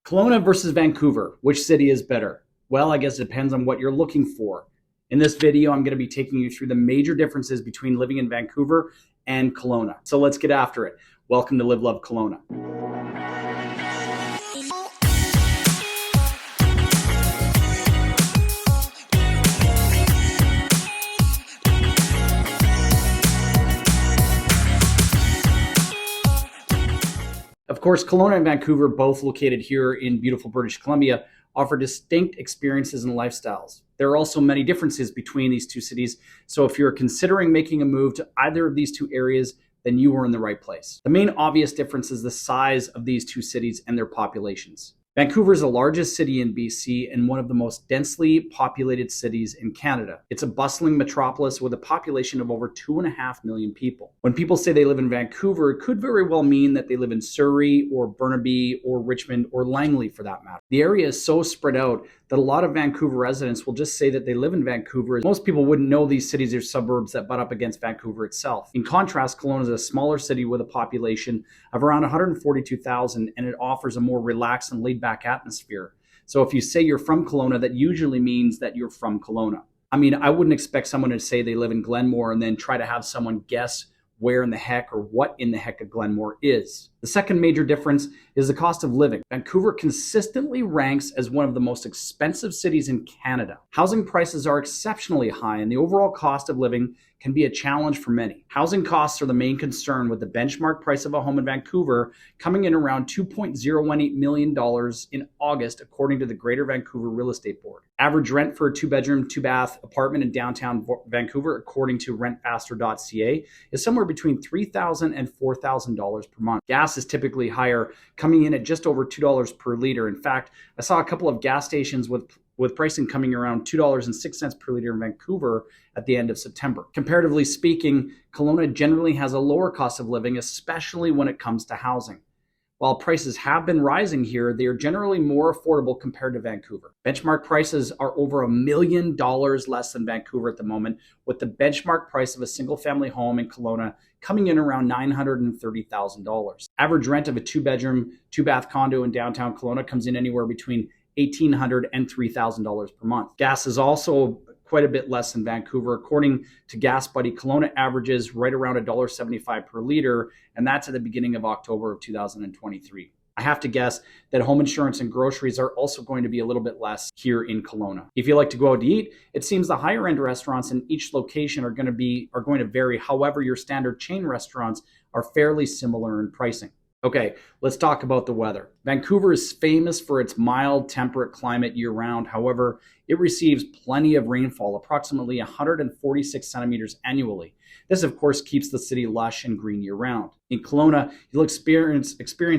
Kelowna versus Vancouver, which city is better? Well, I guess it depends on what you're looking for. In this video, I'm going to be taking you through the major differences between living in Vancouver and Kelowna. So let's get after it. Welcome to Live Love Kelowna. Of course, Kelowna and Vancouver, both located here in beautiful British Columbia, offer distinct experiences and lifestyles. There are also many differences between these two cities, so if you're considering making a move to either of these two areas, then you are in the right place. The main obvious difference is the size of these two cities and their populations. Vancouver is the largest city in BC and one of the most densely populated cities in Canada. It's a bustling metropolis with a population of over 2.5 million people. When people say they live in Vancouver, it could very well mean that they live in Surrey or Burnaby or Richmond or Langley for that matter. The area is so spread out that a lot of Vancouver residents will just say that they live in Vancouver. Most people wouldn't know these cities are suburbs that butt up against Vancouver itself. In contrast, Kelowna is a smaller city with a population of around 142,000, and it offers a more relaxed and laid-back atmosphere. So if you say you're from Kelowna, that usually means that you're from Kelowna. I mean, I wouldn't expect someone to say they live in Glenmore and then try to have someone guess where in the heck or what in the heck a Glenmore is. The second major difference is the cost of living. Vancouver consistently ranks as one of the most expensive cities in Canada. Housing prices are exceptionally high, and the overall cost of living can be a challenge for many. Housing costs are the main concern, with the benchmark price of a home in Vancouver coming in around $2.018 million in August, according to the Greater Vancouver Real Estate Board. Average rent for a 2-bedroom, 2-bath apartment in downtown Vancouver, according to rentfaster.ca, is somewhere between $3,000 and $4,000 per month. Gas is typically higher, coming in at just over $2 per liter. In fact, I saw a couple of gas stations with pricing coming around $2.06 per liter in Vancouver at the end of September. Comparatively speaking, Kelowna generally has a lower cost of living, especially when it comes to housing. While prices have been rising here, they are generally more affordable compared to Vancouver. Benchmark prices are over $1 million less than Vancouver at the moment, with the benchmark price of a single-family home in Kelowna coming in around $930,000. Average rent of a 2-bedroom, 2-bath condo in downtown Kelowna comes in anywhere between $1,800 and $3,000 per month. Gas is also quite a bit less than Vancouver. According to Gas Buddy, Kelowna averages right around $1.75 per liter, and that's at the beginning of October of 2023. I have to guess that home insurance and groceries are also going to be a little bit less here in Kelowna. If you like to go out to eat, it seems the higher end restaurants in each location are going to vary. However, your standard chain restaurants are fairly similar in pricing. Okay, let's talk about the weather. Vancouver is famous for its mild, temperate climate year-round. However, it receives plenty of rainfall, approximately 146 centimeters annually. This, of course, keeps the city lush and green year-round. In Kelowna, you'll experience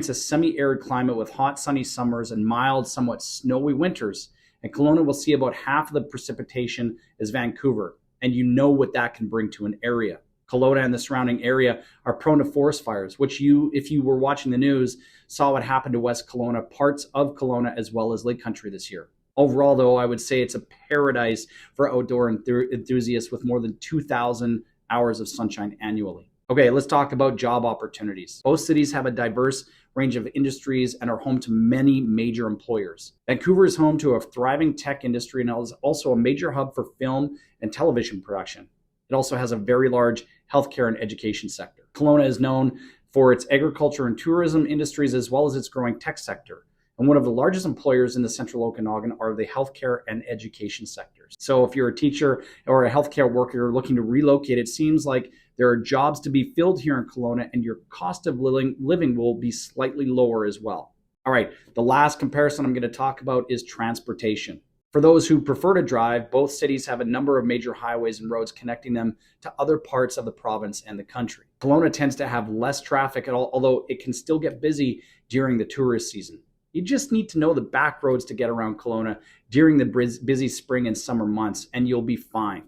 a semi-arid climate with hot, sunny summers and mild, somewhat snowy winters. And Kelowna will see about half of the precipitation as Vancouver, and you know what that can bring to an area. Kelowna and the surrounding area are prone to forest fires, which if you were watching the news, saw what happened to West Kelowna, parts of Kelowna, as well as Lake Country this year. Overall, though, I would say it's a paradise for outdoor enthusiasts with more than 2,000 hours of sunshine annually. Okay, let's talk about job opportunities. Both cities have a diverse range of industries and are home to many major employers. Vancouver is home to a thriving tech industry and is also a major hub for film and television production. It also has a very large healthcare and education sector. Kelowna is known for its agriculture and tourism industries, as well as its growing tech sector. And one of the largest employers in the central Okanagan are the healthcare and education sectors. So if you're a teacher or a healthcare worker looking to relocate, it seems like there are jobs to be filled here in Kelowna, and your cost of living will be slightly lower as well. All right, the last comparison I'm going to talk about is transportation. For those who prefer to drive, both cities have a number of major highways and roads connecting them to other parts of the province and the country. Kelowna tends to have less traffic at all, although it can still get busy during the tourist season. You just need to know the back roads to get around Kelowna during the busy spring and summer months, and you'll be fine.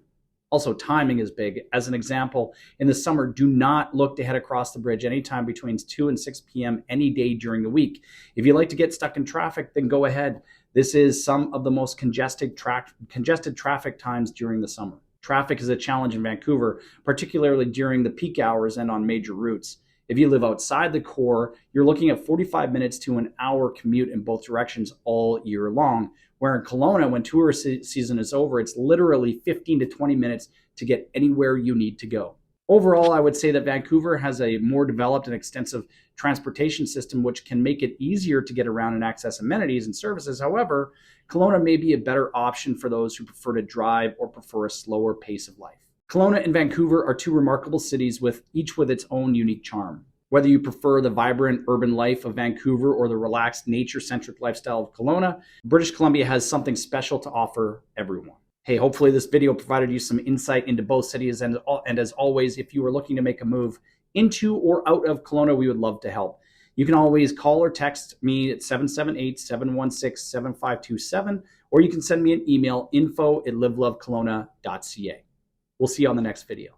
Also, timing is big. As an example, in the summer, do not look to head across the bridge anytime between 2 and 6 p.m. any day during the week. If you like to get stuck in traffic, then go ahead. This is some of the most congested traffic times during the summer. Traffic is a challenge in Vancouver, particularly during the peak hours and on major routes. If you live outside the core, you're looking at 45 minutes to an hour commute in both directions all year long. Where in Kelowna, when tourist season is over, it's literally 15 to 20 minutes to get anywhere you need to go. Overall, I would say that Vancouver has a more developed and extensive transportation system, which can make it easier to get around and access amenities and services. However, Kelowna may be a better option for those who prefer to drive or prefer a slower pace of life. Kelowna and Vancouver are two remarkable cities, each with its own unique charm. Whether you prefer the vibrant urban life of Vancouver or the relaxed nature-centric lifestyle of Kelowna, British Columbia has something special to offer everyone. Hey, hopefully this video provided you some insight into both cities, and as always, if you are looking to make a move into or out of Kelowna, we would love to help. You can always call or text me at 778-716-7527, or you can send me an email, info@livelovekelowna.ca. We'll see you on the next video.